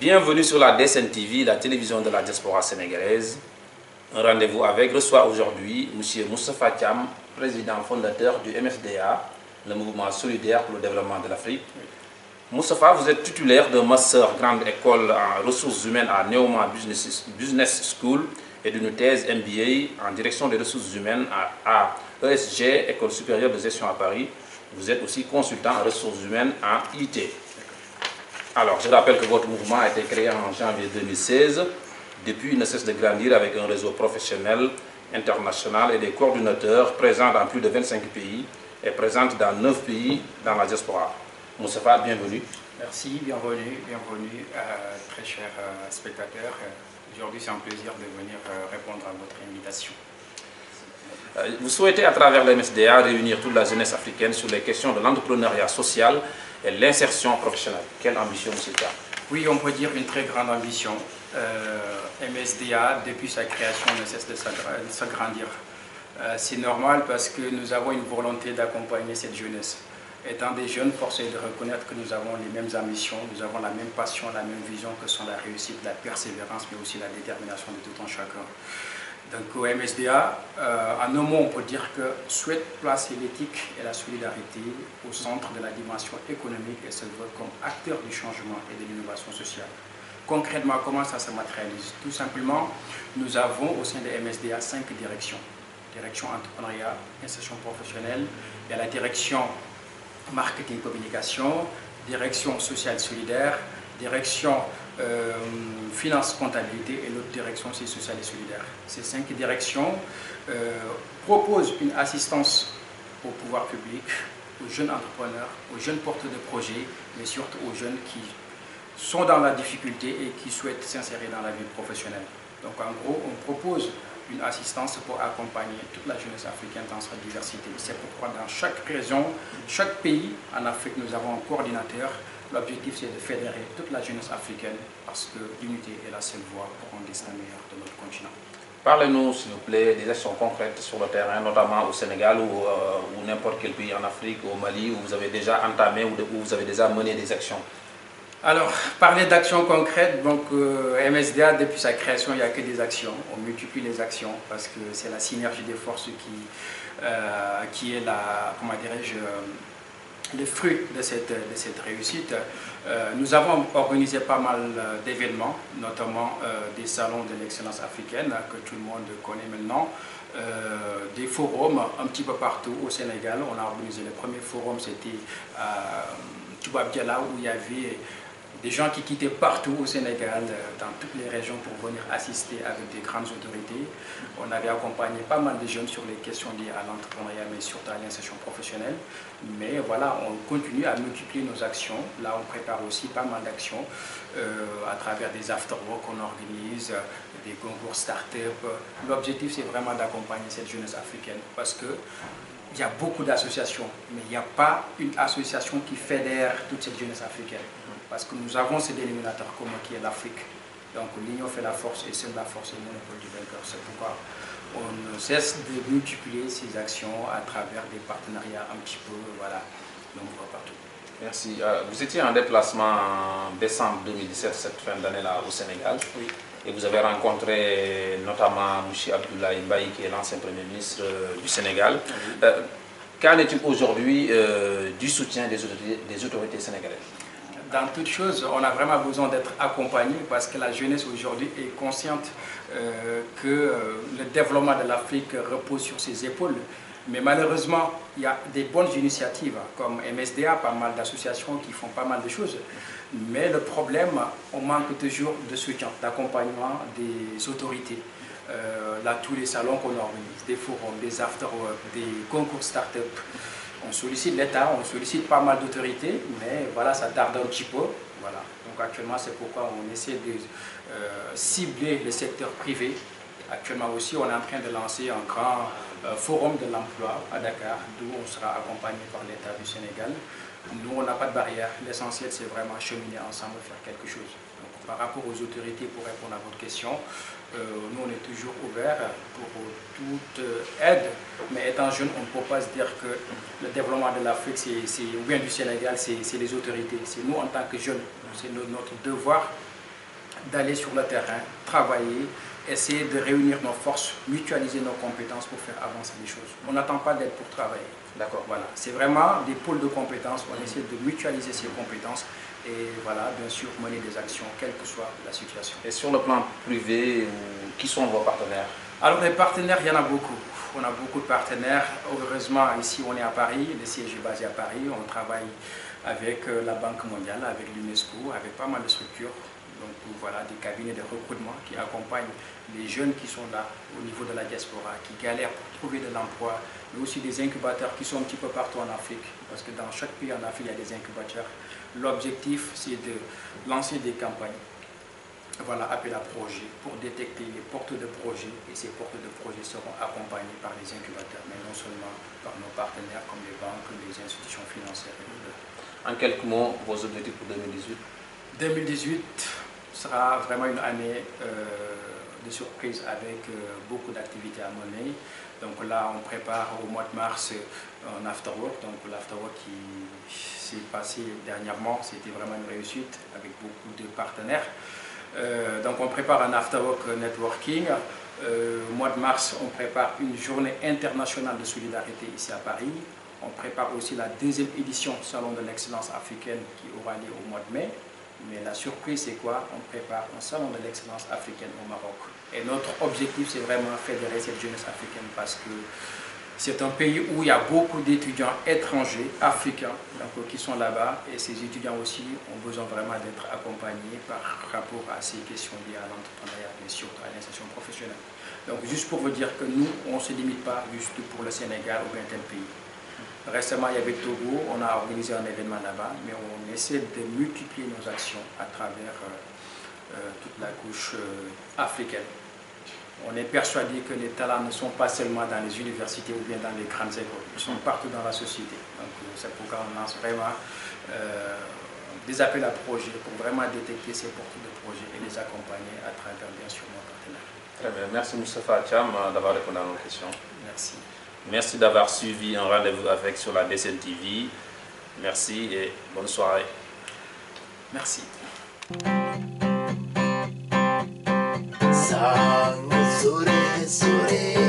Bienvenue sur la DSN TV, la télévision de la diaspora sénégalaise. Un rendez-vous avec reçoit aujourd'hui M. Moustapha Thiam, président fondateur du MSDA, le mouvement solidaire pour le développement de l'Afrique. Moustapha, vous êtes titulaire d'un master grande école en ressources humaines à Neoma Business School et d'une thèse MBA en direction des ressources humaines à ESG, École supérieure de gestion à Paris. Vous êtes aussi consultant en ressources humaines en IT. Alors, je rappelle que votre mouvement a été créé en janvier 2016. Depuis, il ne cesse de grandir avec un réseau professionnel, international et des coordinateurs présents dans plus de 25 pays et présents dans 9 pays dans la diaspora. Moustapha, bienvenue. Merci, bienvenue, très chers spectateurs. Aujourd'hui, c'est un plaisir de venir répondre à votre invitation. Vous souhaitez, à travers l'MSDA, réunir toute la jeunesse africaine sur les questions de l'entrepreneuriat social et l'insertion professionnelle. Quelle ambition, M. Thiam? Oui, on peut dire une très grande ambition. MSDA, depuis sa création, ne cesse de s'agrandir. C'est normal parce que nous avons une volonté d'accompagner cette jeunesse. Étant des jeunes, force est de reconnaître que nous avons les mêmes ambitions, nous avons la même passion, la même vision que sont la réussite, la persévérance, mais aussi la détermination de tout un chacun. Donc au MSDA, en un mot, on peut dire que souhaite placer l'éthique et la solidarité au centre de la dimension économique et se veut comme acteur du changement et de l'innovation sociale. Concrètement, comment ça se matérialise? Tout simplement, nous avons au sein de MSDA 5 directions. Direction entrepreneuriat, insertion professionnelle, il y a la direction marketing communication, direction sociale solidaire, direction finance comptabilité et l'autre direction c'est sociale et solidaire. Ces 5 directions proposent une assistance au pouvoir public, aux jeunes entrepreneurs, aux jeunes porteurs de projets, mais surtout aux jeunes qui sont dans la difficulté et qui souhaitent s'insérer dans la vie professionnelle. Donc en gros, on propose une assistance pour accompagner toute la jeunesse africaine dans sa diversité. C'est pourquoi dans chaque région, chaque pays en Afrique, nous avons un coordinateur. L'objectif, c'est de fédérer toute la jeunesse africaine parce que l'unité est la seule voie pour un destin meilleur de notre continent. Parlez-nous, s'il vous plaît, des actions concrètes sur le terrain, notamment au Sénégal ou n'importe quel pays en Afrique, au Mali, où vous avez déjà entamé ou où vous avez déjà mené des actions. Alors, parler d'actions concrètes, donc MSDA, depuis sa création, il n'y a que des actions. On multiplie les actions parce que c'est la synergie des forces qui est la, comment dirais-je, le fruit de cette réussite. Nous avons organisé pas mal d'événements, notamment des salons de l'excellence africaine que tout le monde connaît maintenant, des forums un petit peu partout au Sénégal. On a organisé le premier forum, c'était à Toubab Diala, où il y avait des gens qui quittaient partout au Sénégal, dans toutes les régions pour venir assister avec des grandes autorités. On avait accompagné pas mal de jeunes sur les questions liées à l'entrepreneuriat, mais surtout à l'insertion professionnelle. Mais voilà, on continue à multiplier nos actions. Là, on prépare aussi pas mal d'actions à travers des after-work qu'on organise, des concours start-up. L'objectif, c'est vraiment d'accompagner cette jeunesse africaine parce que il y a beaucoup d'associations, mais il n'y a pas une association qui fédère toute cette jeunesse africaine. Parce que nous avons ce dénominateur commun qui est l'Afrique. Donc l'union fait la force et seule la force est le monopole du vainqueur. C'est pourquoi on ne cesse de multiplier ces actions à travers des partenariats un petit peu, voilà, nombreux partout. Merci. Vous étiez en déplacement en décembre 2017, cette fin d'année-là, au Sénégal. Oui. Et vous avez rencontré notamment M. Abdoulaye Mbaye, qui est l'ancien Premier ministre du Sénégal. Oui. Qu'en est-il aujourd'hui du soutien des autorités sénégalaises? Dans toute chose, on a vraiment besoin d'être accompagné parce que la jeunesse aujourd'hui est consciente que le développement de l'Afrique repose sur ses épaules. Mais malheureusement, il y a des bonnes initiatives comme MSDA, pas mal d'associations qui font pas mal de choses. Mais le problème, on manque toujours de soutien, d'accompagnement des autorités. Là, tous les salons qu'on organise, des forums, des after-work, des concours start-up, on sollicite l'État, on sollicite pas mal d'autorités, mais voilà, ça tarde un petit peu. Voilà. Donc actuellement, c'est pourquoi on essaie de cibler le secteur privé. Actuellement aussi, on est en train de lancer un grand forum de l'emploi à Dakar, d'où on sera accompagné par l'État du Sénégal. Nous, on n'a pas de barrière. L'essentiel, c'est vraiment cheminer ensemble, faire quelque chose. Donc, par rapport aux autorités, pour répondre à votre question, nous, on est toujours ouvert pour toute aide. Mais étant jeune, on ne peut pas se dire que le développement de l'Afrique, ou bien du Sénégal, c'est les autorités. C'est nous, en tant que jeunes, c'est notre devoir d'aller sur le terrain, travailler, essayer de réunir nos forces, mutualiser nos compétences pour faire avancer les choses. On n'attend pas d'aide pour travailler. D'accord. Voilà, c'est vraiment des pôles de compétences. On essaie de mutualiser ces compétences et voilà, bien sûr, mener des actions, quelle que soit la situation. Et sur le plan privé, qui sont vos partenaires? Alors, les partenaires, il y en a beaucoup. On a beaucoup de partenaires. Heureusement, ici, on est à Paris. Le siège est basé à Paris. On travaille avec la Banque mondiale, avec l'UNESCO, avec pas mal de structures. Donc voilà, des cabinets de recrutement qui accompagnent les jeunes qui sont là au niveau de la diaspora, qui galèrent pour trouver de l'emploi, mais aussi des incubateurs qui sont un petit peu partout en Afrique, parce que dans chaque pays en Afrique, il y a des incubateurs. L'objectif, c'est de lancer des campagnes, voilà, appel à projet, pour détecter les porteurs de projets, et ces porteurs de projets seront accompagnés par les incubateurs, mais non seulement par nos partenaires comme les banques, les institutions financières et autres. En quelques mots, vos objectifs pour 2018? 2018 sera vraiment une année de surprise avec beaucoup d'activités à mener. Donc là, on prépare au mois de mars un afterwork. Donc l'afterwork qui s'est passé dernièrement, c'était vraiment une réussite avec beaucoup de partenaires. Donc on prépare un afterwork networking. Au mois de mars, on prépare une journée internationale de solidarité ici à Paris. On prépare aussi la deuxième édition du Salon de l'excellence africaine qui aura lieu au mois de mai. Mais la surprise, c'est quoi? On prépare un salon de l'excellence africaine au Maroc. Et notre objectif, c'est vraiment fédérer cette jeunesse africaine parce que c'est un pays où il y a beaucoup d'étudiants étrangers, africains, donc, qui sont là-bas. Et ces étudiants aussi ont besoin vraiment d'être accompagnés par rapport à ces questions liées à l'entrepreneuriat, mais surtout à l'insertion professionnelle. Donc juste pour vous dire que nous, on ne se limite pas juste pour le Sénégal ou bien tel pays. Récemment, il y avait Togo, on a organisé un événement là-bas, mais on essaie de multiplier nos actions à travers toute la couche africaine. On est persuadé que les talents ne sont pas seulement dans les universités ou bien dans les grandes écoles, ils sont partout dans la société. Donc c'est pourquoi on lance vraiment des appels à projets pour vraiment détecter ces porteurs de projets et les accompagner à travers bien sûr nos partenaires. Très bien, merci Moustapha Thiam d'avoir répondu à nos questions. Merci. Merci d'avoir suivi un rendez-vous avec sur la BCN TV. Merci et bonne soirée. Merci. Sang sore sore